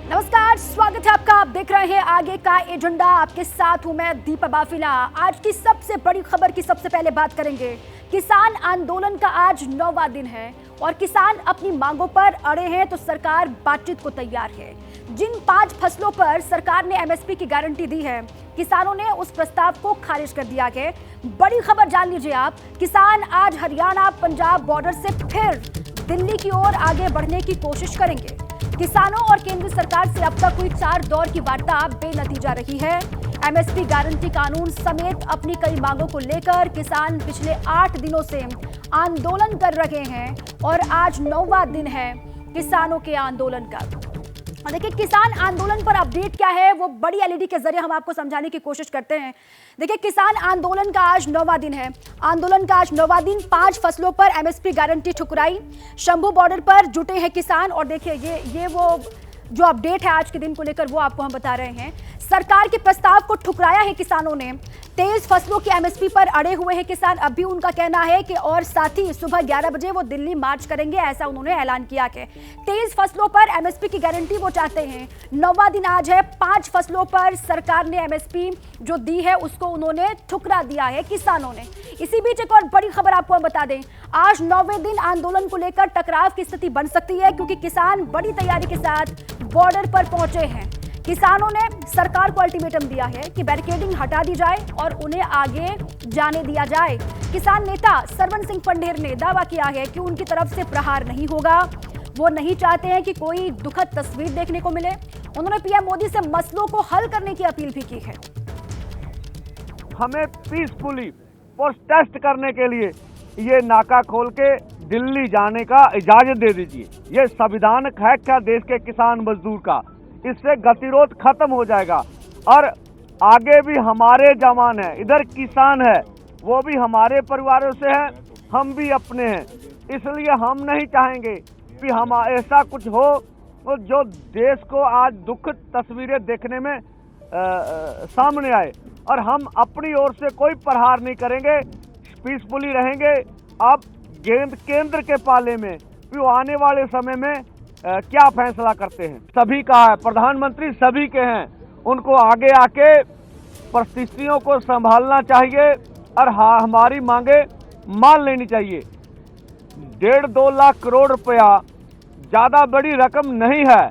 नमस्कार, स्वागत है आपका। आप देख रहे हैं आगे का एजेंडा। आपके साथ हूं मैं दीपा बाफिला। आज की सबसे बड़ी खबर की सबसे पहले बात करेंगे। किसान आंदोलन का आज 9वां दिन है और किसान अपनी मांगों पर अड़े हैं तो सरकार बातचीत को तैयार है। जिन 5 फसलों पर सरकार ने एमएसपी की गारंटी दी है, किसानों ने उस प्रस्ताव को खारिज कर दिया है। बड़ी खबर जान लीजिए आप। किसान आज हरियाणा पंजाब बॉर्डर से फिर दिल्ली की ओर आगे बढ़ने की कोशिश करेंगे। किसानों और केंद्र सरकार से अब तक हुई 4 दौर की वार्ता बेनतीजा रही है। एमएसपी गारंटी कानून समेत अपनी कई मांगों को लेकर किसान पिछले 8 दिनों से आंदोलन कर रहे हैं और आज 9वां दिन है किसानों के आंदोलन का। और देखिए, किसान आंदोलन पर अपडेट क्या है वो बड़ी एलईडी के जरिए हम आपको समझाने की कोशिश करते हैं। देखिए, किसान आंदोलन का आज 9वां दिन है। आंदोलन का आज 9वां दिन। 5 फसलों पर एमएसपी गारंटी ठुकराई। शंभू बॉर्डर पर जुटे हैं किसान और देखिए ये वो जो अपडेट है आज के दिन को लेकर वो आपको हम बता रहे हैं। सरकार के प्रस्ताव को ठुकराया है किसानों ने। 23 फसलों की एमएसपी पर अड़े हुए हैं किसान। अब भी उनका कहना है कि और साथ ही सुबह 11 बजे वो दिल्ली मार्च करेंगे, ऐसा उन्होंने ऐलान किया है। 23 फसलों पर एमएसपी की गारंटी वो चाहते हैं। 9वां दिन आज है। 5 फसलों पर सरकार ने एमएसपी जो दी है उसको उन्होंने ठुकरा दिया है किसानों ने। इसी बीच एक और बड़ी खबर आपको हम बता दें। आज 9वें दिन आंदोलन को लेकर टकराव की स्थिति बन सकती है क्योंकि किसान बड़ी तैयारी के साथ बॉर्डर पर पहुंचे हैं। किसानों ने सरकार को अल्टीमेटम दिया है कि बैरिकेडिंग हटा दी जाए और उन्हें आगे जाने दिया जाए। किसान नेता सरवन सिंह पंढेर ने दावा किया है कि उनकी तरफ से प्रहार नहीं होगा। वो नहीं चाहते हैं कि कोई दुखद तस्वीर देखने को मिले। उन्होंने पीएम मोदी से मसलों को हल करने की अपील भी की है। हमें पीसफुली प्रोटेस्ट करने के लिए ये नाका खोल के दिल्ली जाने का इजाजत दे दीजिए। ये संविधान है क्या देश के किसान मजदूर का? इससे गतिरोध खत्म हो जाएगा और आगे भी हमारे जवान है, इधर किसान है, वो भी हमारे परिवारों से है, हम भी अपने हैं। इसलिए हम नहीं चाहेंगे कि हम ऐसा कुछ हो जो देश को आज दुखद तस्वीरें देखने में सामने आए। और हम अपनी ओर से कोई प्रहार नहीं करेंगे, पीसफुली रहेंगे। अब केंद्र के पाले में वो आने वाले समय में क्या फैसला करते हैं। सभी का है, प्रधानमंत्री सभी के हैं। उनको आगे आके परिस्थितियों को संभालना चाहिए और हमारी मांगे मान लेनी चाहिए। 1.5-2 लाख करोड़ रुपया ज्यादा बड़ी रकम नहीं है।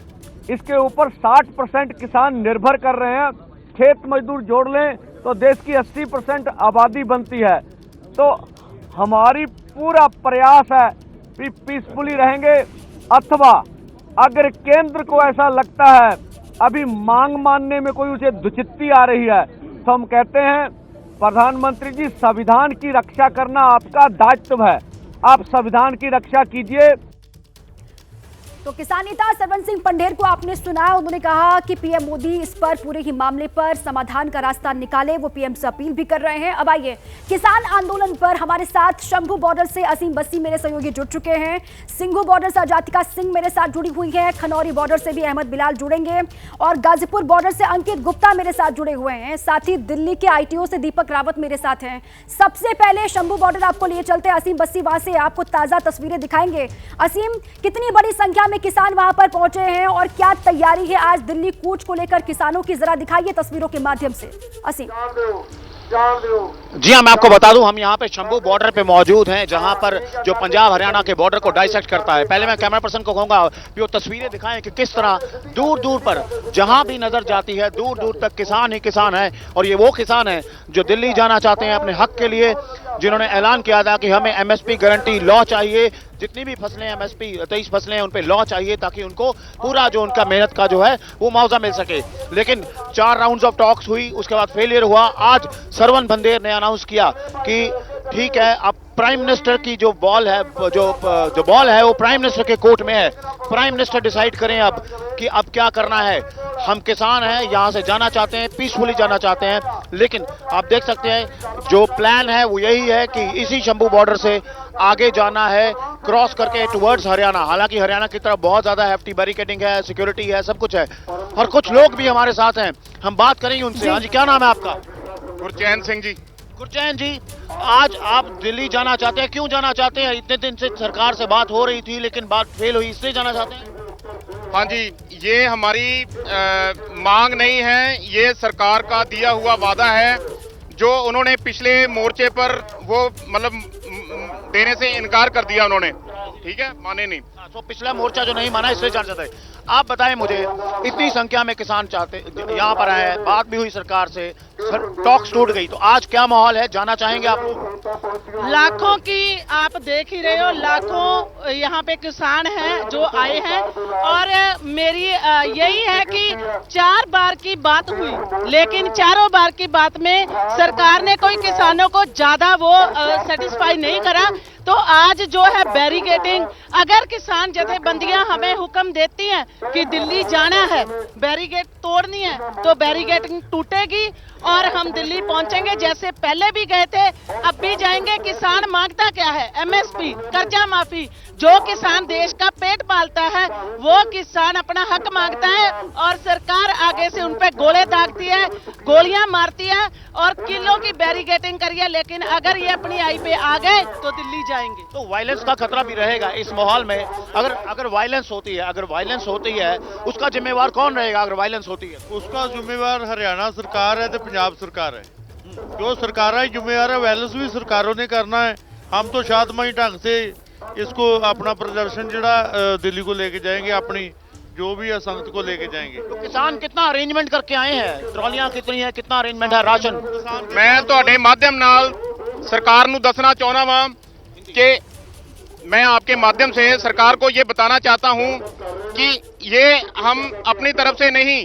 इसके ऊपर 60% किसान निर्भर कर रहे हैं। खेत मजदूर जोड़ लें तो देश की 80% आबादी बनती है। तो हमारी पूरा प्रयास है कि पीसफुली रहेंगे। अथवा अगर केंद्र को ऐसा लगता है अभी मांग मानने में कोई उसे दुचित्ती आ रही है तो हम कहते हैं प्रधानमंत्री जी, संविधान की रक्षा करना आपका दायित्व है। आप संविधान की रक्षा कीजिए। तो किसान नेता सरवन सिंह पंढेर को आपने सुना। उन्होंने कहा कि पीएम मोदी इस पर पूरे ही मामले पर समाधान का रास्ता निकाले। वो पीएम से अपील भी कर रहे हैं। अब आइए, किसान आंदोलन पर हमारे साथ शंभू बॉर्डर से असीम बस्सी मेरे सहयोगी जुड़ चुके हैं। सिंघू बॉर्डर से अजातिका सिंह मेरे साथ जुड़ी हुई है। खनौरी बॉर्डर से भी अहमद बिलाल जुड़ेंगे और गाजीपुर बॉर्डर से अंकित गुप्ता मेरे साथ जुड़े हुए हैं। साथ ही दिल्ली के आईटीओ से दीपक रावत मेरे साथ हैं। सबसे पहले शंभू बॉर्डर आपको लिए चलते हैं। असीम बस्सी वहां से आपको ताजा तस्वीरें दिखाएंगे। असीम, कितनी बड़ी संख्या में किसान वहां पर पहुंचे हैं और क्या तैयारी है आज दिल्ली कूच को लेकर किसानों की? जरा दिखाइए तस्वीरों के माध्यम से। असीम। जी हाँ, मैं आपको बता दूं, हम यहाँ पे शंभू बॉर्डर पे मौजूद हैं जहाँ पर जो पंजाब हरियाणा के बॉर्डर को डाइसेक्ट करता है। पहले मैं कैमरा पर्सन को कहूंगा कि वो तस्वीरें दिखाएं कि किस तरह दूर दूर पर जहाँ भी नजर जाती है दूर दूर तक किसान ही किसान है। और ये वो किसान है जो दिल्ली जाना चाहते हैं अपने हक के लिए, जिन्होंने ऐलान किया था कि हमें एमएसपी गारंटी लॉ चाहिए। जितनी भी फसलें एमएसपी 23 फसलें हैं उन पे लॉ चाहिए ताकि उनको पूरा जो उनका मेहनत का जो है वो मुआवजा मिल सके। लेकिन 4 राउंड्स ऑफ टॉक्स हुई, उसके बाद फेलियर हुआ। आज सरवन पंढेर ने अनाउंस किया कि ठीक है, अब प्राइम मिनिस्टर की जो बॉल है जो बॉल है वो प्राइम मिनिस्टर के कोर्ट में है। प्राइम मिनिस्टर डिसाइड करें अब कि अब क्या करना है। हम किसान हैं, यहाँ से जाना चाहते हैं, पीसफुली जाना चाहते हैं। लेकिन आप देख सकते हैं जो प्लान है वो यही है कि इसी शंभू बॉर्डर से आगे जाना है, क्रॉस करके टुवर्ड्स हरियाणा। हालांकि हरियाणा की तरफ बहुत ज्यादा हेफ्टी बैरिकेडिंग है, सिक्योरिटी है, सब कुछ है और कुछ लोग भी हमारे साथ हैं। हम बात करेंगे उनसे। हाँ जी, क्या नाम है आपका? गुरचैन सिंह जी। गुरचैन जी, आज आप दिल्ली जाना चाहते हैं, क्यों जाना चाहते हैं? इतने दिन से सरकार से बात हो रही थी लेकिन बात फेल हुई, इसलिए जाना चाहते हैं? हाँ जी, ये हमारी मांग नहीं है, ये सरकार का दिया हुआ वादा है जो उन्होंने पिछले मोर्चे पर वो मतलब देने से इनकार कर दिया उन्होंने, ठीक है, माने नहीं। तो पिछला मोर्चा जो नहीं माना इसलिए जान जाता है। आप बताएं मुझे, इतनी संख्या में किसान चाहते यहाँ पर आए हैं, बात भी हुई सरकार से, टॉक्स टूट गई, तो आज क्या माहौल है, जाना चाहेंगे आप लोग? लाखों की आप देख ही रहे हो, लाखों यहाँ पे किसान हैं जो आए हैं और मेरी यही है कि 4 बार की बात हुई लेकिन चारों बार की बात में सरकार ने कोई किसानों को ज्यादा वो सेटिस्फाई नहीं करा। तो आज जो है बैरिकेडिंग, अगर किसान जथेबंदियां हमें हुक्म देती हैं कि दिल्ली जाना है, बैरिकेड तोड़नी है, तो बैरिकेडिंग टूटेगी और हम दिल्ली पहुंचेंगे जैसे पहले भी गए थे, अब भी जाएंगे। किसान मांगता क्या है? एमएसपी, कर्जा माफी। जो किसान देश का पेट पालता है वो किसान अपना हक मांगता है और सरकार आगे से उन पे गोले दागती है, गोलियां मारती है और किलों की बैरिकेडिंग करी है। लेकिन अगर ये अपनी आई पे आ गए तो दिल्ली जाएंगे। तो वायलेंस का खतरा भी रहेगा इस माहौल में। अगर वायलेंस होती है उसका जिम्मेवार कौन रहेगा? अगर वायलेंस होती है उसका जिम्मेवार हरियाणा सरकार है तो पंजाब सरकार है, जो सरकार है जिम्मेवार है। वायलेंस भी सरकारों ने करना है। हम तो शांतमय ढंग से इसको अपना प्रदर्शन जड़ा दिल्ली को लेके जाएंगे, अपनी जो भी है संगत को लेके जाएंगे। तो किसान कितना अरेंजमेंट करके आए हैं? ट्रॉलियां कितनी है, कितना अरेंजमेंट है? राशन मैं ਤੁਹਾਡੇ माध्यम नाल सरकार ਨੂੰ ਦੱਸਣਾ ਚਾਹੁੰਦਾ ਵਾਂ कि मैं आपके माध्यम से सरकार को ये बताना चाहता हूं कि ये हम अपनी तरफ से नहीं,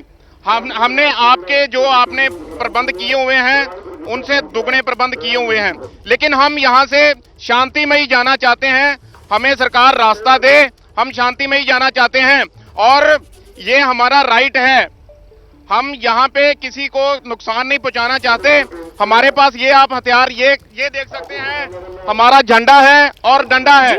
हमने आपके जो आपने प्रबंध किए हुए हैं उनसे दुगने प्रबंध किए हुए हैं, लेकिन हम यहाँ से शांतिमय जाना चाहते हैं। हमें सरकार रास्ता दे, हम शांतिमय जाना चाहते हैं और ये हमारा राइट है। हम यहाँ पे किसी को नुकसान नहीं पहुंचाना चाहते। हमारे पास ये आप हथियार ये देख सकते हैं, हमारा झंडा है और डंडा है।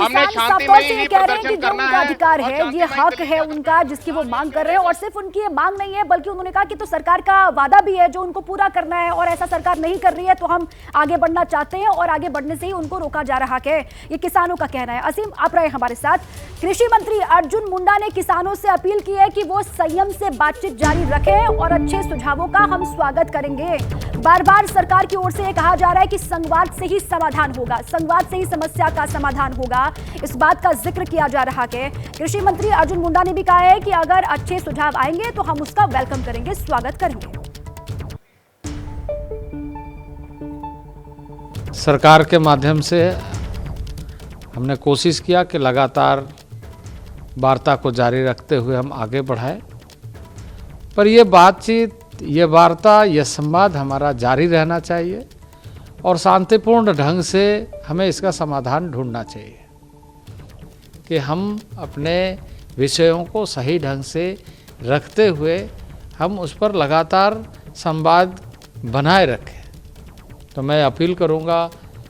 हमने शांति में ही प्रदर्शन करना है, अधिकार है, ये हक है उनका जिसकी वो मांग कर रहे हैं। और सिर्फ उनकी ये मांग नहीं है बल्कि उन्होंने कहा कि तो सरकार का वादा भी है जो उनको पूरा करना है और ऐसा सरकार नहीं कर रही है तो हम आगे बढ़ना चाहते हैं और आगे बढ़ने से ही उनको रोका जा रहा है, ये किसानों का कहना है। असीम आप रहे हमारे साथ। कृषि मंत्री अर्जुन मुंडा ने किसानों से अपील की है कि वो संयम से बातचीत जारी रखें और अच्छे सुझावों का हम स्वागत करेंगे। बार बार सरकार की ओर से यह कहा जा रहा है कि संवाद से ही समाधान होगा, संवाद से ही समस्या का समाधान होगा, इस बात का जिक्र किया जा रहा है। कृषि मंत्री अर्जुन मुंडा ने भी कहा है कि अगर अच्छे सुझाव आएंगे तो हम उसका वेलकम करेंगे, स्वागत करेंगे। सरकार के माध्यम से हमने कोशिश किया कि लगातार वार्ता को जारी रखते हुए हम आगे बढ़ाएं, पर ये बातचीत, ये वार्ता, ये संवाद हमारा जारी रहना चाहिए और शांतिपूर्ण ढंग से हमें इसका समाधान ढूंढना चाहिए कि हम अपने विषयों को सही ढंग से रखते हुए हम उस पर लगातार संवाद बनाए रखें। तो मैं अपील करूंगा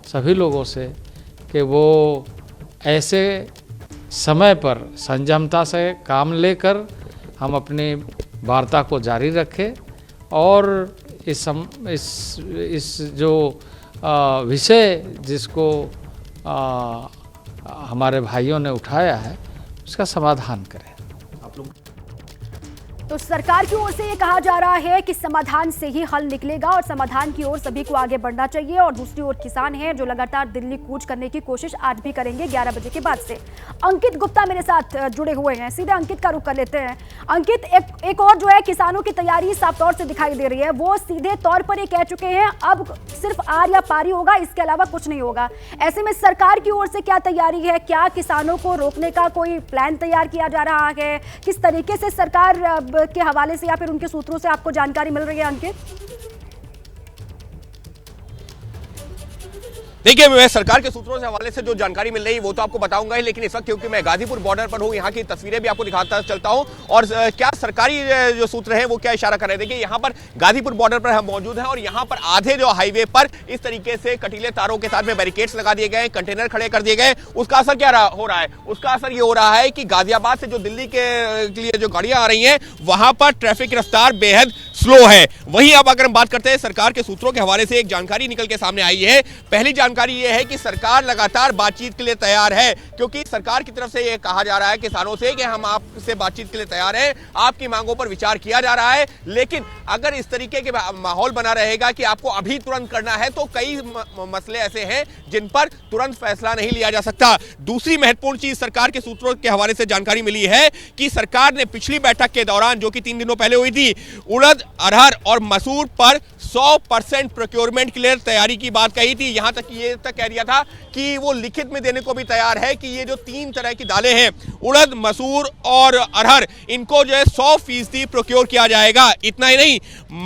सभी लोगों से कि वो ऐसे समय पर संयमता से काम लेकर हम अपनी वार्ता को जारी रखें और इस जो विषय जिसको हमारे भाइयों ने उठाया है उसका समाधान करें। तो सरकार की ओर से ये कहा जा रहा है कि समाधान से ही हल निकलेगा और समाधान की ओर सभी को आगे बढ़ना चाहिए। और दूसरी ओर किसान हैं जो लगातार दिल्ली कूच करने की कोशिश आज भी करेंगे 11 बजे के बाद से। अंकित गुप्ता मेरे साथ जुड़े हुए हैं, सीधे अंकित का रुख कर लेते हैं। अंकित, एक और जो है किसानों की तैयारी साफ तौर से दिखाई दे रही है, वो सीधे तौर पर ये कह चुके हैं अब सिर्फ आर या पारी होगा, इसके अलावा कुछ नहीं होगा। ऐसे में सरकार की ओर से क्या तैयारी है? क्या किसानों को रोकने का कोई प्लान तैयार किया जा रहा है? किस तरीके से सरकार के हवाले से या फिर उनके सूत्रों से आपको जानकारी मिल रही है अंकित? देखिए, मैं सरकार के सूत्रों से हवाले से जो जानकारी मिल रही है वो तो आपको बताऊंगा ही, लेकिन इस वक्त क्योंकि मैं गाजीपुर बॉर्डर पर हूं, यहाँ की तस्वीरें भी आपको दिखाता चलता हूं और क्या सरकारी जो सूत्र हैं वो क्या इशारा कर रहे हैं। देखिए, यहाँ पर गाजीपुर बॉर्डर पर हम मौजूद हैं और यहाँ पर आधे जो हाईवे पर इस तरीके से कटीले तारों के साथ में बैरिकेड्स लगा दिए गए, कंटेनर खड़े कर दिए गए। उसका असर क्या हो रहा है? उसका असर ये हो रहा है कि गाजियाबाद से जो दिल्ली के लिए जो गाड़ियां आ रही हैं वहां पर ट्रैफिक रफ्तार बेहद स्लो है। वहीं अब अगर हम बात करते हैं सरकार के सूत्रों के हवाले से एक जानकारी निकल के सामने आई है। पहली जानकारी यह है कि सरकार लगातार बातचीत के लिए तैयार है, क्योंकि सरकार की तरफ से यह कहा जा रहा है किसानों से कि हम आपसे बातचीत के लिए तैयार हैं, आपकी मांगों पर विचार किया जा रहा है। लेकिन अगर इस तरीके के माहौल बना रहेगा कि आपको अभी तुरंत करना है, तो कई मसले ऐसे हैं जिन पर तुरंत फैसला नहीं लिया जा सकता। दूसरी महत्वपूर्ण चीज सरकार के सूत्रों के हवाले से जानकारी मिली है कि सरकार ने पिछली बैठक के दौरान, जो कि 3 दिनों पहले हुई थी, उड़द, अरहर और मसूर पर 100% प्रोक्योरमेंट के लिए तैयारी की बात कही थी। यहां तक ये तक कह दिया था कि वो लिखित में देने को भी तैयार है कि ये जो 3 तरह की दालें हैं, उड़द, मसूर और अरहर, इनको जो है 100% प्रोक्योर किया जाएगा। इतना ही नहीं,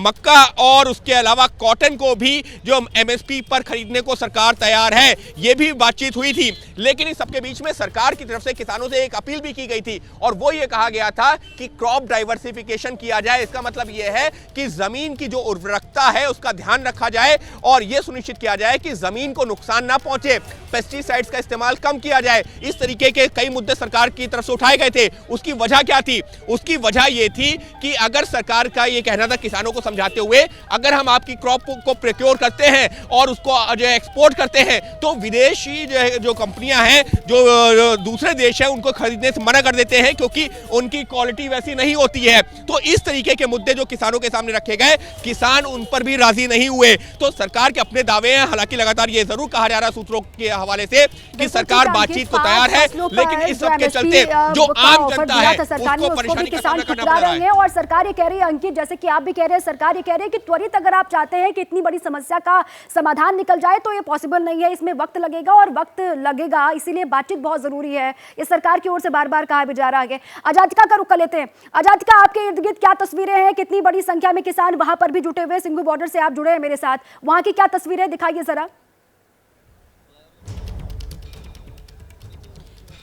मक्का और उसके अलावा कॉटन को भी जो MSP पर खरीदने को सरकार तैयार है, ये भी बातचीत हुई थी। लेकिन इस सबके बीच में सरकार की तरफ से किसानों से एक अपील भी की गई थी, और वो ये कहा गया था कि क्रॉप डाइवर्सिफिकेशन किया जाए। इसका मतलब ये है कि जमीन की जो उर्वरकता है उसका ध्यान रखा जाए और यह सुनिश्चित किया जाए कि जमीन को नुकसान ना पहुंचे, पेस्टिसाइड्स का इस्तेमाल कम किया जाए। इस तरीके के कई मुद्दे सरकार की तरफ से उठाए गए थे। उसकी वजह क्या थी? उसकी वजह यह थी कि अगर सरकार का यह कहना था किसानों को समझाते हुए, अगर हम आपकी क्रॉप को प्रोक्योर करते हैं और उसको जो एक्सपोर्ट करते हैं, तो विदेशी जो कंपनियां हैं, जो दूसरे देश हैं, उनको खरीदने से मना कर देते हैं, क्योंकि उनकी क्वालिटी वैसी नहीं होती है। तो इस तरीके के मुद्दे जो किसानों के सामने रखे गए, किसान उन पर भी राजी नहीं हुए। तो सरकार के अपने दावे हैं। हालांकि लगातार ये जरूर कहा जा रहा है सूत्रों के हवाले से कि सरकार बातचीत को तैयार है, लेकिन इस सब के चलते जो आम जनता है उसको परेशानी का सामना करना पड़ रहा है। और सरकार ये कह रही है, अंकित, जैसे कि आप भी कह रहे हैं, सरकार ये कह रही है कि त्वरित अगर आप चाहते हैं कि इतनी बड़ी समस्या का समाधान निकल जाए, तो ये पॉसिबल नहीं है, इसमें वक्त लगेगा और वक्त लगेगा, इसीलिए बातचीत बहुत जरूरी है। ये सरकार की ओर से बार बार कहा भी जा रहा है। आजादिका का रुख कर लेते हैं। आजादिका, आपके इर्द गिर्द क्या तस्वीरें हैं? कितनी बड़ी संख्या में किसान वहां पर भी जुटे हुए, सिंघू बॉर्डर से आप जुड़े हैं मेरे साथ, वहां की क्या तस्वीरें दिखाइए जरा।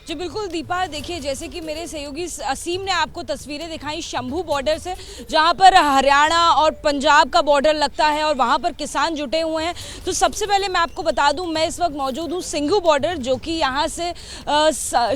जी बिल्कुल दीपा, देखिए जैसे कि मेरे सहयोगी असीम ने आपको तस्वीरें दिखाई शंभू बॉर्डर से, जहां पर हरियाणा और पंजाब का बॉर्डर लगता है और वहां पर किसान जुटे हुए हैं। तो सबसे पहले मैं आपको बता दूं, मैं इस वक्त मौजूद हूं सिंघू बॉर्डर, जो कि यहां से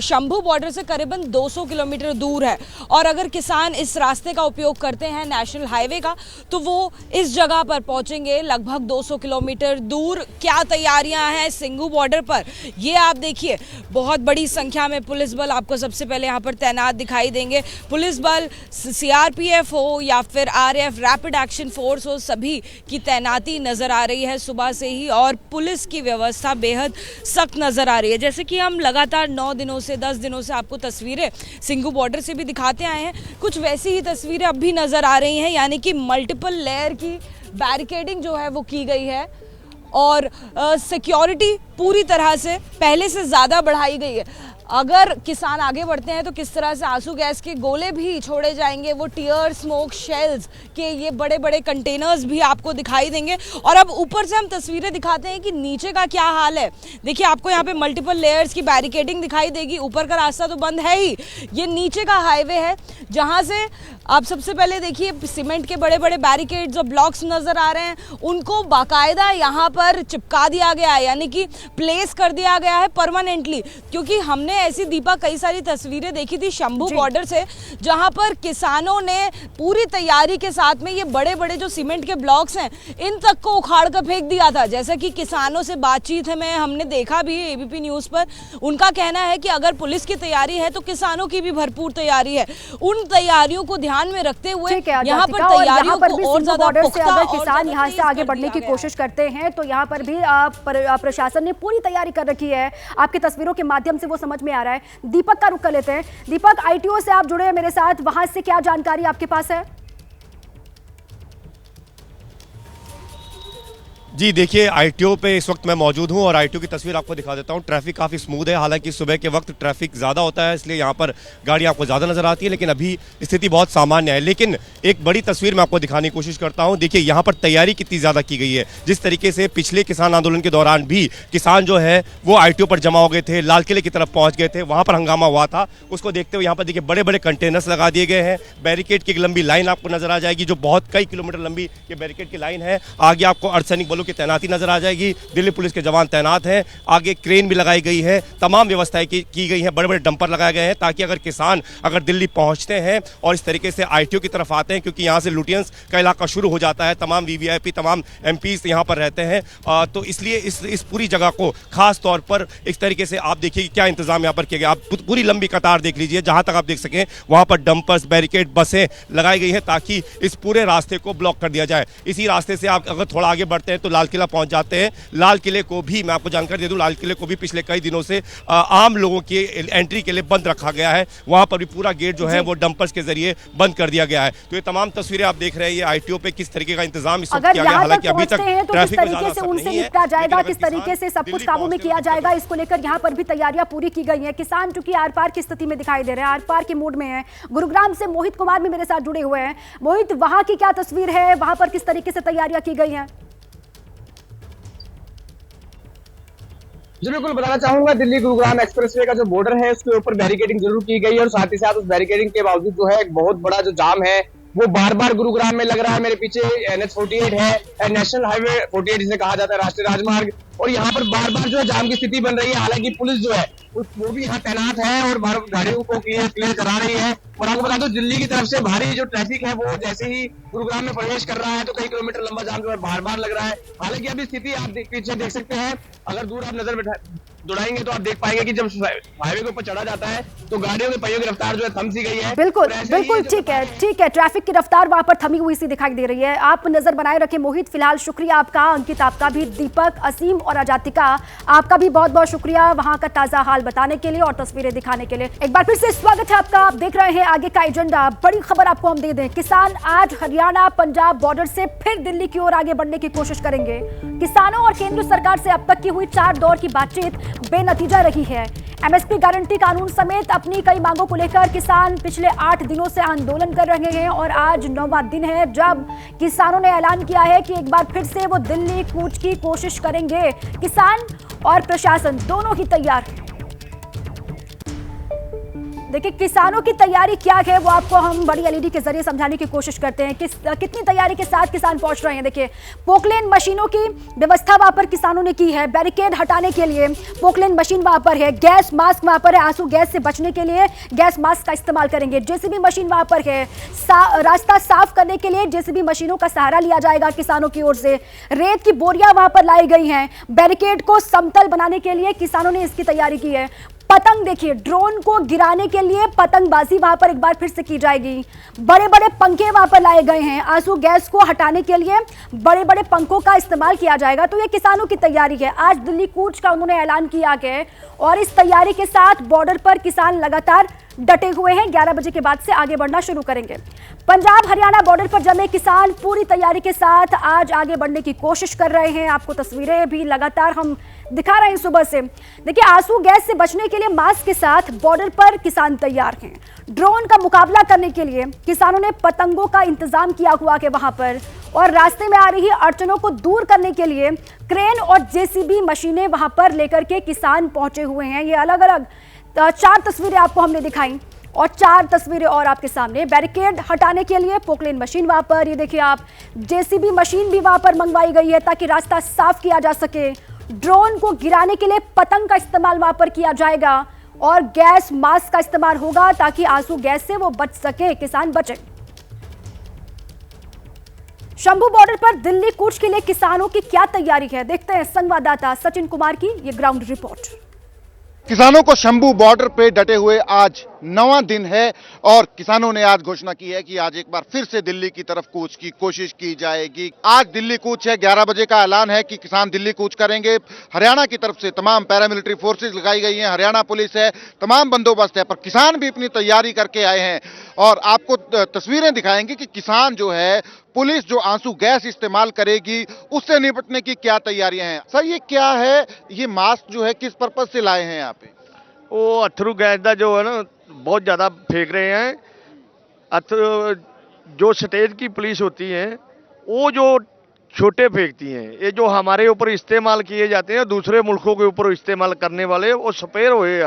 शंभू बॉर्डर से करीबन 200 किलोमीटर दूर है। और अगर किसान इस रास्ते का उपयोग करते हैं, नेशनल हाईवे का, तो वो इस जगह पर पहुंचेंगे लगभग 200 किलोमीटर दूर। क्या तैयारियां हैं सिंघू बॉर्डर पर, ये आप देखिए। बहुत बड़ी संख्या में पुलिस बल आपको सबसे पहले यहाँ पर तैनात दिखाई देंगे। पुलिस बल, CRPF हो या फिर RF रैपिड एक्शन फोर्स हो, सभी की तैनाती नजर आ रही है सुबह से ही, और पुलिस की व्यवस्था बेहद सख्त नजर आ रही है। जैसे कि हम लगातार 9 दिनों से 10 दिनों से आपको तस्वीरें सिंघू बॉर्डर से भी दिखाते आए हैं, कुछ वैसी ही तस्वीरें अब भी नजर आ रही हैं, यानी कि मल्टीपल लेयर की बैरिकेडिंग जो है वो की गई है और सिक्योरिटी पूरी तरह से पहले से ज़्यादा बढ़ाई गई है। अगर किसान आगे बढ़ते हैं तो किस तरह से आंसू गैस के गोले भी छोड़े जाएंगे, वो टीयर स्मोक शेल्स के ये बड़े बड़े कंटेनर्स भी आपको दिखाई देंगे। और अब ऊपर से हम तस्वीरें दिखाते हैं कि नीचे का क्या हाल है। देखिए आपको यहाँ पे मल्टीपल लेयर्स की बैरिकेडिंग दिखाई देगी। ऊपर का रास्ता तो बंद है ही, ये नीचे का हाईवे है, जहाँ से आप सबसे पहले देखिए सीमेंट के बड़े बड़े बैरिकेड्स और ब्लॉक्स नजर आ रहे हैं, उनको बाकायदा यहाँ पर चिपका दिया गया है, यानी कि प्लेस कर दिया गया है परमानेंटली। क्योंकि हमने ऐसी दीपा कई सारी तस्वीरें देखी थी शंभू बॉर्डर से, जहां पर किसानों ने पूरी तैयारी के साथ में ये बड़े बड़े जो सीमेंट के ब्लॉक्स हैं, इन तक को उखाड़ कर फेंक दिया था। जैसा कि किसानों से बातचीत है, हमने देखा भी ABP न्यूज पर, उनका कहना है कि अगर पुलिस की तैयारी है तो किसानों की भी भरपूर तैयारी है। उन तैयारियों को ध्यान में रखते हुए यहाँ पर तैयारियों को और ज्यादा पुख्ता, अगर किसान यहाँ से आगे बढ़ने की कोशिश करते हैं तो यहाँ पर भी प्रशासन ने पूरी तैयारी कर रखी है। आपकी तस्वीरों के माध्यम से वो समझ में आ रहा है। दीपक का रुख कर लेते हैं। दीपक, ITO से आप जुड़े हैं मेरे साथ, वहां से क्या जानकारी आपके पास है? जी देखिए, ITO पे इस वक्त मैं मौजूद हूं और ITO की तस्वीर आपको दिखा देता हूं। ट्रैफिक काफ़ी स्मूथ है, हालांकि सुबह के वक्त ट्रैफिक ज़्यादा होता है, इसलिए यहां पर गाड़ियां आपको ज़्यादा नज़र आती है, लेकिन अभी स्थिति बहुत सामान्य है। लेकिन एक बड़ी तस्वीर मैं आपको दिखाने की कोशिश करता हूं। देखिए यहाँ पर तैयारी कितनी ज़्यादा की गई है। जिस तरीके से पिछले किसान आंदोलन के दौरान भी किसान जो है वो ITO पर जमा हो गए थे, लाल किले की तरफ पहुँच गए थे, वहाँ पर हंगामा हुआ था। उसको देखते हुए यहाँ पर देखिए बड़े बड़े कंटेनर्स लगा दिए गए हैं। बैरिकेड की एक लंबी लाइन आपको नजर आ जाएगी, जो बहुत कई किलोमीटर लंबी ये बैरिकेड की लाइन है। आगे आपको अर्धसैनिक बलों की तैनाती नजर आ जाएगी। दिल्ली पुलिस के जवान तैनात हैं, आगे क्रेन भी लगाई गई है, तमाम व्यवस्थाएं की गई हैं, बड़े बड़े डंपर लगाए गए हैं ताकि अगर किसान दिल्ली पहुंचते हैं और इस तरीके से ITO की तरफ आते हैं, क्योंकि यहाँ से लुटियंस का इलाका शुरू हो जाता है, तमाम VVIP तमाम MPs यहाँ पर रहते हैं, तो इसलिए इस पूरी जगह को खास तौर पर इस तरीके से आप देखिए क्या इंतजाम यहाँ पर किया गया। आप पूरी लंबी कतार देख लीजिए, जहां तक आप देख सकें वहां पर डंपर्स, बैरिकेड, बसें लगाई गई हैं ताकि इस पूरे रास्ते को ब्लॉक कर दिया जाए। इसी रास्ते से आप अगर थोड़ा आगे बढ़ते हैं तो लाल किला पहुंच जाते हैं। लाल किले को भी मैं आपको जानकारी दे दूं, लाल किले को भी पिछले कई दिनों से आम लोगों की एंट्री के लिए बंद रखा गया है। वहां पर भी पूरा गेट जो है वो डंपर्स के जरिए बंद कर दिया गया है। तो ये तमाम तस्वीरें आप देख रहे हैं, ये ITO पे किस तरीके का इंतजाम इस वक्त किया गया। हालांकि अभी तक ट्रैफिक में ज्यादा असर नहीं है, जाएगा, किस तरीके से सब कुछ काबू में किया जाएगा, इसको लेकर यहाँ पर भी तैयारियां पूरी की गई हैं। किसान चूंकि आर पार की स्थिति में दिखाई दे रहे हैं, आर पार के मूड में है। गुरुग्राम से मोहित कुमार भी मेरे साथ जुड़े हुए हैं। मोहित, वहां की क्या तस्वीर है, वहां पर किस तरीके से तैयारियां की गई हैं? जी बिल्कुल, बताना चाहूंगा दिल्ली गुरुग्राम एक्सप्रेसवे का जो बॉर्डर है उसके ऊपर बैरिकेडिंग जरूर की गई है और साथ ही साथ उस बैरिकेडिंग के बावजूद जो है एक बहुत बड़ा जो जाम है वो बार बार गुरुग्राम में लग रहा है। मेरे पीछे NH48 है, नेशनल हाईवे 48 जिसे कहा जाता है, राष्ट्रीय राजमार्ग, और यहाँ पर बार बार जो है जाम की स्थिति बन रही है। हालांकि पुलिस जो है वो भी यहाँ तैनात है और गाड़ियों को क्लियर करा रही है। और आपको बता दो, दिल्ली की तरफ से भारी जो ट्रैफिक है वो जैसे ही गुरुग्राम में प्रवेश कर रहा है तो कई किलोमीटर लंबा जाम जो है बार बार लग रहा है। हालांकि अभी स्थिति आप पीछे देख सकते हैं, अगर दूर आप नजर दौड़ाएंगे तो आप देख पाएंगे कि जब हाईवे के ऊपर चढ़ा जाता है तो गाड़ियों के पहियों की रफ्तार जो है थम सी गई है। बिल्कुल बिल्कुल, ठीक है, ट्रैफिक की रफ्तार वहां पर थमी हुई सी दिखाई दे रही है। आप नजर बनाए रखें मोहित। फिलहाल शुक्रिया आपका, अंकित आपका भी, दीपक, असीम और अजातिका आपका भी बहुत बहुत शुक्रिया वहां का ताजा हाल बताने के लिए और तस्वीरें दिखाने के लिए। एक बार फिर से स्वागत है आपका। आप देख रहे हैं आगे का एजेंडा। बड़ी खबर आपको हम दे दें, किसान आज हरियाणा पंजाब बॉर्डर से फिर दिल्ली की ओर आगे बढ़ने की कोशिश करेंगे। किसानों और केंद्र सरकार से अब तक की हुई 4 दौर की बातचीत बेनतीजा रही है। MSP गारंटी कानून समेत अपनी कई मांगों को लेकर किसान पिछले 8 दिनों से आंदोलन कर रहे हैं और आज 9वां दिन है जब किसानों ने ऐलान किया है कि एक बार फिर से वो दिल्ली कूच की कोशिश करेंगे। किसान और प्रशासन दोनों ही तैयार हैं। देखिए, किसानों की तैयारी क्या है वो आपको हम बड़ी LED के जरिए समझाने की कोशिश करते हैं। कितनी तैयारी के साथ किसान पहुंच रहे हैं। देखिए, पोकलेन मशीनों की व्यवस्था वहां पर किसानों ने की है। बैरिकेड हटाने के लिए पोकलेन मशीन वहां पर है। गैस मास्क वहां पर है, आंसू गैस से बचने के लिए गैस मास्क का इस्तेमाल करेंगे। JCB मशीन वहां पर है। रास्ता साफ करने के लिए JCB मशीनों का सहारा लिया जाएगा किसानों की ओर से। रेत की बोरियां वहां पर लाई गई हैं। बैरिकेड को समतल बनाने के लिए किसानों ने इसकी तैयारी की है। पतंग, देखिए, ड्रोन को गिराने के लिए पतंगबाजी वहां पर एक बार फिर से की जाएगी। बड़े बड़े पंखे वहां पर लाए गए हैं। आंसू गैस को हटाने के लिए बड़े बड़े पंखों का इस्तेमाल किया जाएगा। तो ये किसानों की तैयारी है। आज दिल्ली कूच का उन्होंने ऐलान किया है और इस तैयारी के साथ बॉर्डर पर किसान लगातार डटे हुए हैं। 11 बजे के बाद से आगे बढ़ना शुरू करेंगे। पंजाब हरियाणा बॉर्डर पर जमे किसान पूरी तैयारी के साथ आज आगे बढ़ने की कोशिश कर रहे हैं। आपको तस्वीरें भी लगातार हम दिखा रहे हैं सुबह से। देखिए, आंसू गैस से बचने के लिए मास्क के साथ बॉर्डर पर किसान तैयार हैं। ड्रोन का मुकाबला करने के लिए किसानों ने पतंगों का इंतजाम किया हुआ है वहां पर, और रास्ते में आ रही अड़चनों को दूर करने के लिए क्रेन और JCB मशीनें वहां पर लेकर के किसान पहुंचे हुए हैं। ये अलग अलग 4 तस्वीरें आपको हमने दिखाई और 4 तस्वीरें और आपके सामने। बैरिकेड हटाने के लिए पोकलेन मशीन वहां पर, ये देखिए आप, JCB मशीन भी वहां पर मंगवाई गई है ताकि रास्ता साफ किया जा सके। ड्रोन को गिराने के लिए पतंग का इस्तेमाल वहां पर किया जाएगा और गैस मास्क का इस्तेमाल होगा ताकि आंसू गैस से वो बच सके, किसान बचे। शंभू बॉर्डर पर दिल्ली कूच के लिए किसानों की क्या तैयारी है, देखते हैं संवाददाता सचिन कुमार की ये ग्राउंड रिपोर्ट। किसानों को शंभू बॉर्डर पे डटे हुए आज 9वां दिन है और किसानों ने आज घोषणा की है कि आज एक बार फिर से दिल्ली की तरफ कूच की कोशिश की जाएगी। आज दिल्ली कूच है, 11 बजे का ऐलान है कि किसान दिल्ली कूच करेंगे। हरियाणा की तरफ से तमाम पैरामिलिट्री फोर्सेज लगाई गई हैं, हरियाणा पुलिस है, तमाम बंदोबस्त है, पर किसान भी अपनी तैयारी करके आए हैं और आपको तस्वीरें दिखाएंगे कि किसान जो है, पुलिस जो आंसू गैस इस्तेमाल करेगी उससे निपटने की क्या तैयारियां हैं। सर, ये क्या है, ये मास्क जो है किस पर्पज से लाए हैं यहाँ पे? वो अथरू गैस का जो है ना बहुत ज़्यादा फेंक रहे हैं। जो स्टेट की पुलिस होती है वो जो छोटे फेंकती हैं, ये जो हमारे ऊपर इस्तेमाल किए जाते हैं दूसरे मुल्कों के ऊपर इस्तेमाल करने वाले वो स्पेयर हुए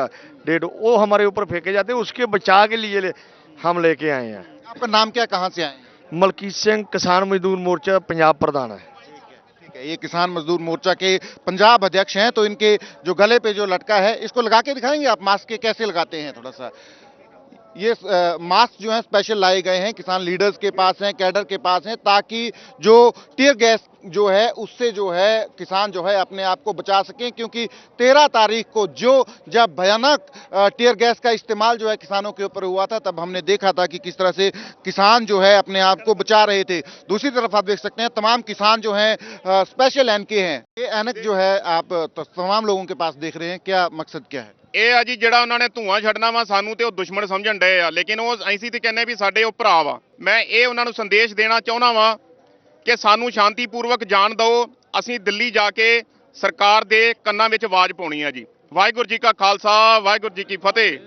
डेढ़ वो हमारे ऊपर फेंके जाते हैं, उसके बचाव के लिए हम लेके आए हैं। आपका नाम क्या, कहाँ से आए हैं? मलकीत सिंह, किसान मजदूर मोर्चा पंजाब प्रधान है। ठीक है। ये किसान मजदूर मोर्चा के पंजाब अध्यक्ष हैं, तो इनके जो गले पे जो लटका है इसको लगा के दिखाएंगे आप, मास्क के कैसे लगाते हैं थोड़ा सा। ये मास्क जो है स्पेशल लाए गए हैं, किसान लीडर्स के पास हैं, कैडर के पास हैं, ताकि जो टीयर गैस जो है उससे जो है किसान जो है अपने आप को बचा सकें, क्योंकि 13 तारीख को जब भयानक टीयर गैस का इस्तेमाल जो है किसानों के ऊपर हुआ था, तब हमने देखा था कि किस तरह से किसान जो है अपने आप को बचा रहे थे। दूसरी तरफ आप देख सकते हैं तमाम किसान जो हैं स्पेशल एनके हैं। ये एनक जो है आप तमाम लोगों के पास देख रहे हैं, क्या मकसद क्या है? ਇਹ ਆ ਜੀ ਜਿਹੜਾ ਉਹਨਾਂ ਨੇ ਧੂਆਂ ਛੱਡਣਾ ਵਾ ਸਾਨੂੰ ਤੇ ਉਹ ਦੁਸ਼ਮਣ ਸਮਝਣ ਡਏ ਆ, ਲੇਕਿਨ ਉਹ ਅਸੀਂ ਤੇ ਕਹਿੰਦੇ ਵੀ ਸਾਡੇ ਉਹ ਭਰਾ ਵਾ। ਮੈਂ ਇਹ ਉਹਨਾਂ ਨੂੰ ਸੰਦੇਸ਼ ਦੇਣਾ ਚਾਹੁੰਦਾ ਵਾਂ ਕਿ ਸਾਨੂੰ ਸ਼ਾਂਤੀਪੂਰਵਕ ਜਾਣ ਦਿਓ, ਅਸੀਂ ਦਿੱਲੀ ਜਾ ਕੇ ਸਰਕਾਰ ਦੇ ਕੰਨਾਂ ਵਿੱਚ ਆਵਾਜ਼ ਪਾਉਣੀ ਆ ਜੀ। ਵਾਹਿਗੁਰੂ ਜੀ ਕਾ ਖਾਲਸਾ, ਵਾਹਿਗੁਰੂ ਜੀ ਕੀ ਫਤਿਹ।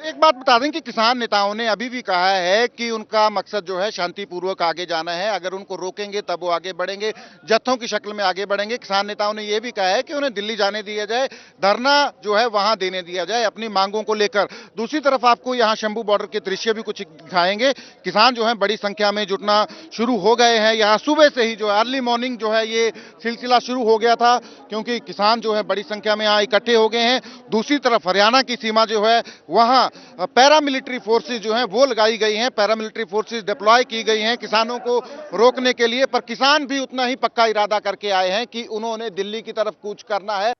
एक बात बता दें कि किसान नेताओं ने अभी भी कहा है कि उनका मकसद जो है शांतिपूर्वक आगे जाना है, अगर उनको रोकेंगे तब वो आगे बढ़ेंगे, जत्थों की शक्ल में आगे बढ़ेंगे। किसान नेताओं ने यह भी कहा है कि उन्हें दिल्ली जाने दिया जाए, धरना जो है वहां देने दिया जाए अपनी मांगों को लेकर। दूसरी तरफ आपको यहाँ शंभू बॉर्डर के दृश्य भी कुछ दिखाएंगे। किसान जो है बड़ी संख्या में जुटना शुरू हो गए हैं। यहाँ सुबह से ही जो अर्ली मॉर्निंग जो है ये सिलसिला शुरू हो गया था, क्योंकि किसान जो है बड़ी संख्या में यहाँ इकट्ठे हो गए हैं। दूसरी तरफ हरियाणा की सीमा जो है वहां पैरामिलिट्री फोर्सेज जो हैं वो लगाई गई हैं, पैरामिलिट्री फोर्सेज डिप्लॉय की गई हैं किसानों को रोकने के लिए। पर किसान भी उतना ही पक्का इरादा करके आए हैं कि उन्होंने दिल्ली की तरफ कूच करना है।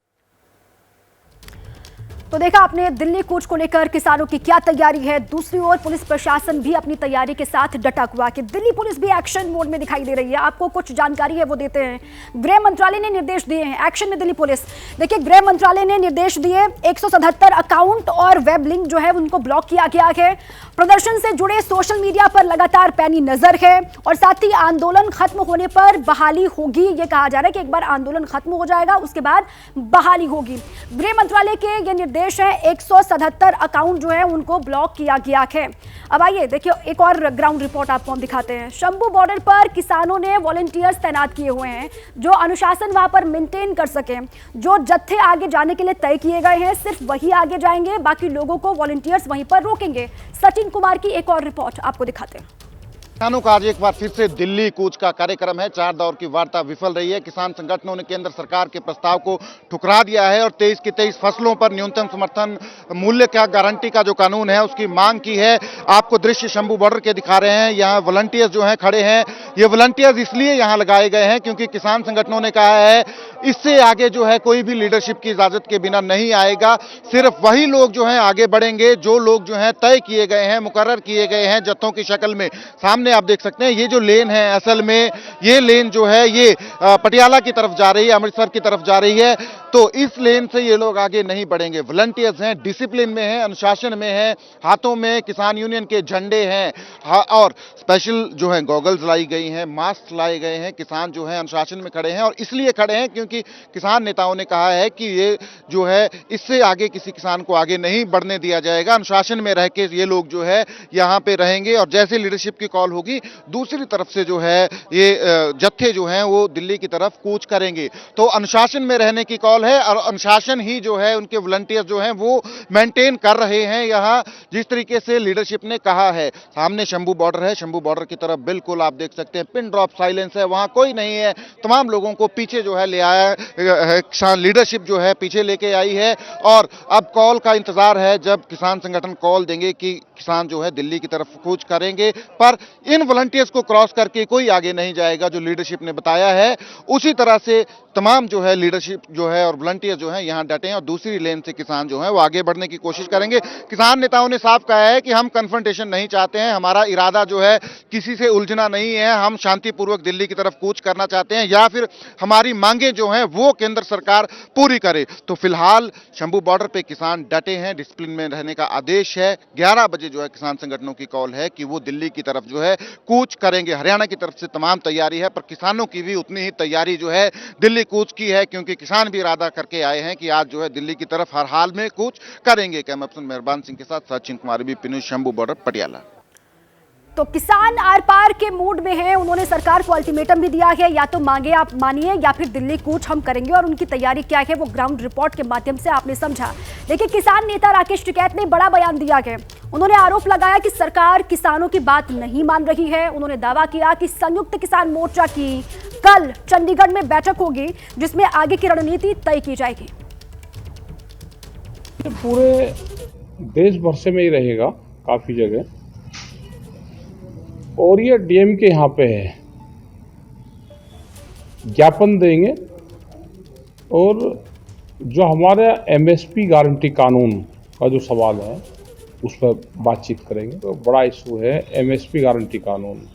तो देखा आपने दिल्ली कूच को लेकर किसानों की क्या तैयारी है। दूसरी ओर पुलिस प्रशासन भी अपनी तैयारी के साथ डटा हुआ कि दिल्ली पुलिस भी एक्शन मोड में दिखाई दे रही है। आपको कुछ जानकारी है वो देते हैं। गृह मंत्रालय ने निर्देश दिए हैं, एक्शन में दिल्ली पुलिस। देखिए गृह मंत्रालय ने निर्देश दिए, 177 अकाउंट और वेब लिंक जो है उनको ब्लॉक किया गया है। प्रदर्शन से जुड़े सोशल मीडिया पर लगातार पैनी नजर है और साथ ही आंदोलन खत्म होने पर बहाली होगी। ये कहा जा रहा है कि एक बार आंदोलन खत्म हो जाएगा उसके बाद बहाली होगी। गृह मंत्रालय के ये निर्देश है, 177 अकाउंट जो है उनको ब्लॉक किया गया है। अब आइए देखिए एक और ग्राउंड रिपोर्ट आपको हम दिखाते हैं। शंभू बॉर्डर पर किसानों ने वॉलंटियर्स तैनात किए हुए हैं जो अनुशासन वहां पर मेंटेन कर सके। जो जत्थे आगे जाने के लिए तय किए गए हैं सिर्फ वही आगे जाएंगे, बाकी लोगों को वॉलंटियर्स वहीं पर रोकेंगे। सचिन कुमार की एक और रिपोर्ट आपको दिखाते हैं। किसानों का आज एक बार फिर से दिल्ली कूच का कार्यक्रम है। 4 दौर की वार्ता विफल रही है। किसान संगठनों ने केंद्र सरकार के प्रस्ताव को ठुकरा दिया है और 23 की 23 फसलों पर न्यूनतम समर्थन मूल्य का गारंटी का जो कानून है उसकी मांग की है। आपको दृश्य शंभू बॉर्डर के दिखा रहे हैं। यहाँ वॉलंटियर्स जो हैं खड़े हैं। ये वॉलंटियर्स इसलिए यहाँ लगाए गए हैं क्योंकि किसान संगठनों ने कहा है इससे आगे जो है कोई भी लीडरशिप की इजाजत के बिना नहीं आएगा। सिर्फ वही लोग जो हैं आगे बढ़ेंगे जो लोग जो हैं तय किए गए हैं, मुकर्रर किए गए हैं जत्थों की शक्ल में। सामने आप देख सकते हैं ये जो लेन है, असल में ये लेन जो है ये पटियाला की तरफ जा रही है, अमृतसर की तरफ जा रही है। तो इस लेन से ये लोग आगे नहीं बढ़ेंगे। वॉलंटियर्स हैं, डिसिप्लिन में हैं, अनुशासन में हैं, हाथों में किसान यूनियन के झंडे हैं और स्पेशल जो है गॉगल्स लाई गई हैं, मास्क लाए गए हैं। किसान जो है अनुशासन में खड़े हैं और इसलिए खड़े हैं क्योंकि किसान नेताओं ने कहा है कि ये जो है इससे आगे किसी किसान को आगे नहीं बढ़ने दिया जाएगा। अनुशासन में रह के ये लोग जो है यहाँ पे रहेंगे और जैसे लीडरशिप की कॉल होगी दूसरी तरफ से जो है ये जत्थे जो हैं वो दिल्ली की तरफ कूच करेंगे। तो अनुशासन में रहने की कॉल है और अनुशासन ही जो है उनके वॉलंटियर्स जो हैं वो मेंटेन कर रहे हैं यहाँ जिस तरीके से लीडरशिप ने कहा है। सामने शंभू बॉर्डर है, शंभू बॉर्डर की तरफ बिल्कुल आप देख सकते हैं पिन ड्रॉप साइलेंस है, वहां कोई नहीं है। तमाम लोगों को पीछे जो है ले आया है, किसान लीडरशिप जो है पीछे लेके आई है और अब कॉल का इंतजार है जब किसान संगठन कॉल देंगे कि किसान जो है दिल्ली की तरफ कूच करेंगे। पर इन वॉलंटियर्स को क्रॉस करके कोई आगे नहीं जाएगा जो लीडरशिप ने बताया है। उसी तरह से तमाम जो है लीडरशिप जो है और वॉलंटियर जो है यहाँ डटे हैं और दूसरी लेन से किसान जो है वो आगे बढ़ने की कोशिश करेंगे। किसान नेताओं ने साफ कहा है कि हम कन्फ्रंटेशन नहीं चाहते हैं, हमारा इरादा जो है किसी से उलझना नहीं है, हम शांतिपूर्वक दिल्ली की तरफ कूच करना चाहते हैं या फिर हमारी मांगे जो हैं वो केंद्र सरकार पूरी करे। तो फिलहाल शंभू बॉर्डर पे किसान डटे हैं, डिसिप्लिन में रहने का आदेश है। 11 बजे जो है किसान संगठनों की कॉल है कि वो दिल्ली की तरफ जो है कूच करेंगे। हरियाणा की तरफ से तमाम तैयारी है पर किसानों की भी उतनी ही तैयारी जो है दिल्ली कूच की है क्योंकि किसान भी इरादा करके आए हैं कि आज जो है दिल्ली की तरफ हर हाल में कूच करेंगे। कैमरा पर्सन मेहरबान सिंह के साथ सचिन कुमार भी पिनू शंभू बॉर्डर पटियाला। तो किसान आर पार के मूड में हैं। उन्होंने सरकार को अल्टीमेटम भी दिया है, या तो मांगे आप मानिए या फिर दिल्ली कूच हम करेंगे। और उनकी तैयारी क्या है वो ग्राउंड रिपोर्ट के माध्यम से आपने समझा। देखिए किसान नेता राकेश टिकैत ने बड़ा बयान दिया है। उन्होंने आरोप लगाया कि सरकार किसानों की बात नहीं मान रही है। उन्होंने दावा किया कि संयुक्त किसान मोर्चा की कल चंडीगढ़ में बैठक होगी जिसमें आगे की रणनीति तय की जाएगी। पूरे देश भर से में ही रहेगा काफी जगह, और ये डीएम के यहाँ पे है, ज्ञापन देंगे और जो हमारे एमएसपी गारंटी कानून का जो सवाल है उस पर बातचीत करेंगे। तो बड़ा इशू है एमएसपी गारंटी कानून।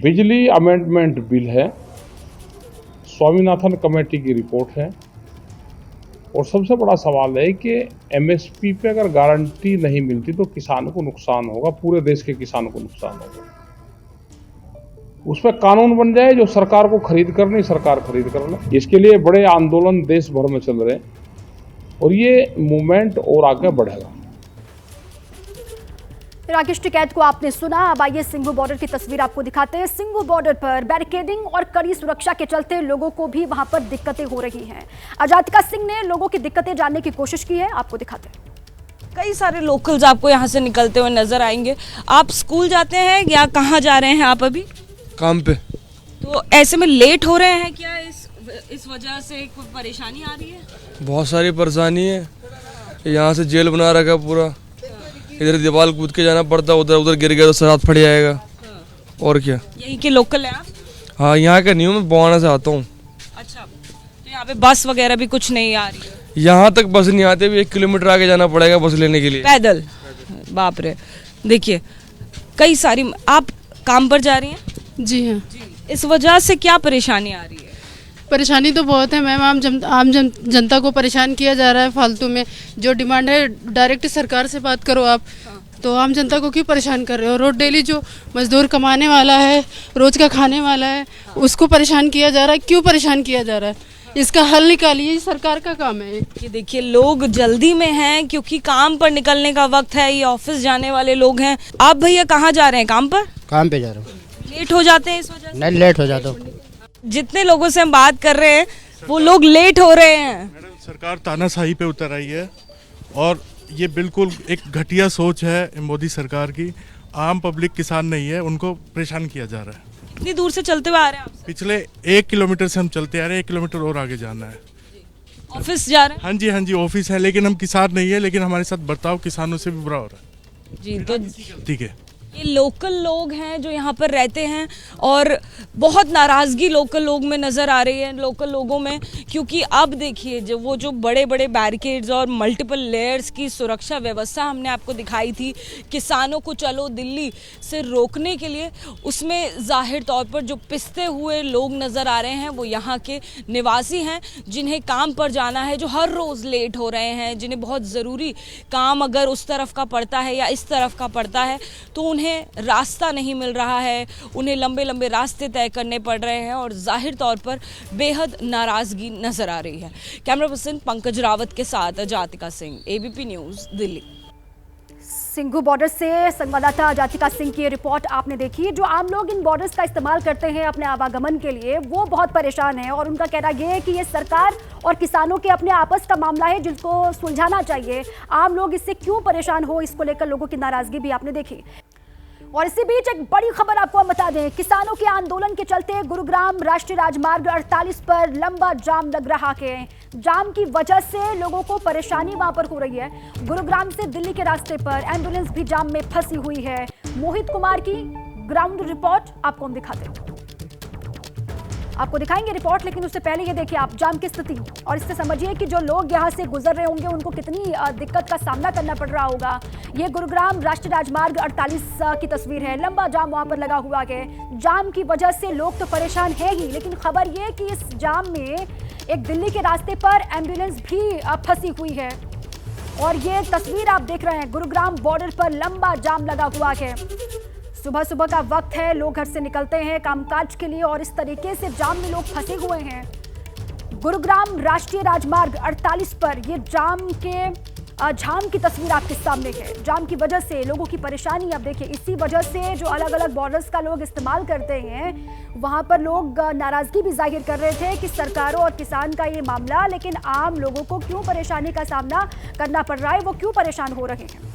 बिजली अमेंडमेंट बिल है, स्वामीनाथन कमेटी की रिपोर्ट है, और सबसे बड़ा सवाल है कि एमएसपी पे अगर गारंटी नहीं मिलती तो किसानों को नुकसान होगा, पूरे देश के किसानों को नुकसान होगा। उस पर कानून बन जाए जो सरकार को खरीद कर नहीं, सरकार खरीद कर ले। इसके लिए बड़े आंदोलन देश भर में चल रहे हैं और ये मूवमेंट और आगे बढ़ेगा। राकेश टिकैत को आपने सुना। अब आइए सिंघू बॉर्डर की तस्वीर आपको दिखाते हैं। सिंघू बॉर्डर पर बैरिकेडिंग और कड़ी सुरक्षा के चलते लोगों को भी वहां पर दिक्कतें हो रही हैं। अजातिका सिंह ने लोगों की दिक्कतें जानने की कोशिश की है, आपको दिखाते हैं। कई सारे लोकल्स आपको यहाँ से निकलते हुए नजर आएंगे। आप स्कूल जाते हैं या कहाँ जा रहे हैं आप अभी? काम पे। तो ऐसे में लेट हो रहे हैं क्या? इस वजह से कोई परेशानी आ रही है? बहुत सारी परेशानी है, यहाँ से जेल बना रखा पूरा, इधर दीवार कूद के जाना पड़ता, उधर उधर गिर गया तो सर हाथ फट जाएगा। और क्या? यहीं के लोकल है आप? हाँ, यहाँ का नहीं हूँ, मैं बवाना से आता हूँ। अच्छा, तो यहाँ पे बस वगैरह भी कुछ नहीं आ रही है? यहाँ तक बस नहीं आते, भी 1 किलोमीटर आगे जाना पड़ेगा बस लेने के लिए, पैदल। बाप रे। देखिए कई सारी, आप काम पर जा रही हैं? जी हाँ। इस वजह से क्या परेशानी आ रही है? परेशानी तो बहुत है मैम, आम जनता को परेशान किया जा रहा है फालतू में। जो डिमांड है डायरेक्ट सरकार से बात करो आप, तो आम जनता को क्यों परेशान कर रहे हो? रोज डेली जो मजदूर कमाने वाला है, रोज का खाने वाला है, उसको परेशान किया जा रहा है। क्यों परेशान किया जा रहा है? इसका हल निकालिए, सरकार का काम है ये। देखिए लोग जल्दी में हैं क्योंकि काम पर निकलने का वक्त है, ये ऑफिस जाने वाले लोग हैं। आप भैया कहाँ जा रहे हैं? काम पर? काम पे जा रहा हूँ। लेट हो जाते हैं इस वजह से? नहीं, लेट हो जाता हूँ। जितने लोगों से हम बात कर रहे हैं वो लोग लेट हो रहे हैं। मैडम, सरकार तानाशाही पे उतर आई है और ये बिल्कुल एक घटिया सोच है मोदी सरकार की। आम पब्लिक किसान नहीं है, उनको परेशान किया जा रहा है। कितनी दूर से चलते हुए आ रहे हैं आप? पिछले 1 किलोमीटर से हम चलते आ रहे हैं, 1 किलोमीटर और आगे जाना है। ऑफिस जा रहे हैं? हाँ जी, ऑफिस है, लेकिन हम किसान नहीं है, लेकिन हमारे साथ बर्ताव किसानों से भी बुरा हो रहा है जी। तो ठीक है, ये लोकल लोग हैं जो यहाँ पर रहते हैं और बहुत नाराज़गी लोकल लोग में नज़र आ रही है, लोकल लोगों में, क्योंकि अब देखिए जो बड़े बड़े बैरिकेड्स और मल्टीपल लेयर्स की सुरक्षा व्यवस्था हमने आपको दिखाई थी किसानों को चलो दिल्ली से रोकने के लिए, उसमें जाहिर तौर पर जो पिसते हुए लोग नज़र आ रहे हैं वो यहाँ के निवासी हैं जिन्हें काम पर जाना है, जो हर रोज़ लेट हो रहे हैं, जिन्हें बहुत ज़रूरी काम अगर उस तरफ का पड़ता है या इस तरफ का पड़ता है तो उन्हें रास्ता नहीं मिल रहा है, उन्हें लंबे लंबे रास्ते तय करने पड़ रहे हैं और जाहिर तौर पर बेहद नाराज़गी नजर आ रही है। कैमरा पर्सन पंकज रावत के साथ Ajatika Singh, ABP news, Delhi. Singhu border से संवाददाता अजातिका सिंह की रिपोर्ट आपने देखी। जो आम लोग इन बॉर्डर्स का इस्तेमाल करते हैं अपने आवागमन के लिए, वो बहुत परेशान हैं और उनका कहना यह है कि ये सरकार और किसानों के अपने आपस का मामला है जिसको सुलझाना चाहिए। आम लोग इससे क्यों परेशान हो, इसको लेकर लोगों की नाराजगी भी आपने देखी। और इसी बीच एक बड़ी खबर आपको हम बता दें, किसानों के आंदोलन के चलते गुरुग्राम राष्ट्रीय राजमार्ग 48 पर लंबा जाम लग रहा है। जाम की वजह से लोगों को परेशानी वहां पर हो रही है। गुरुग्राम से दिल्ली के रास्ते पर एम्बुलेंस भी जाम में फंसी हुई है। मोहित कुमार की ग्राउंड रिपोर्ट आपको हम दिखाते हैं, आपको दिखाएंगे रिपोर्ट, लेकिन उससे पहले ये देखिए आप जाम की स्थिति और इससे समझिए कि जो लोग यहाँ से गुजर रहे होंगे उनको कितनी दिक्कत का सामना करना पड़ रहा होगा। ये गुरुग्राम राष्ट्रीय राजमार्ग 48 की तस्वीर है। लंबा जाम वहाँ पर लगा हुआ है। जाम की वजह से लोग तो परेशान है ही, लेकिन खबर ये कि इस जाम में एक दिल्ली के रास्ते पर एम्बुलेंस भी फंसी हुई है। और ये तस्वीर आप देख रहे हैं, गुरुग्राम बॉर्डर पर लंबा जाम लगा हुआ है। सुबह सुबह का वक्त है, लोग घर से निकलते हैं कामकाज के लिए और इस तरीके से जाम में लोग फंसे हुए हैं। गुरुग्राम राष्ट्रीय राजमार्ग 48 पर ये जाम के जाम की तस्वीर आपके सामने है। जाम की वजह से लोगों की परेशानी अब देखिए, इसी वजह से जो अलग अलग बॉर्डर्स का लोग इस्तेमाल करते हैं वहां पर लोग नाराजगी भी जाहिर कर रहे थे कि सरकारों और किसान का ये मामला, लेकिन आम लोगों को क्यों परेशानी का सामना करना पड़ रहा है, वो क्यों परेशान हो रहे हैं।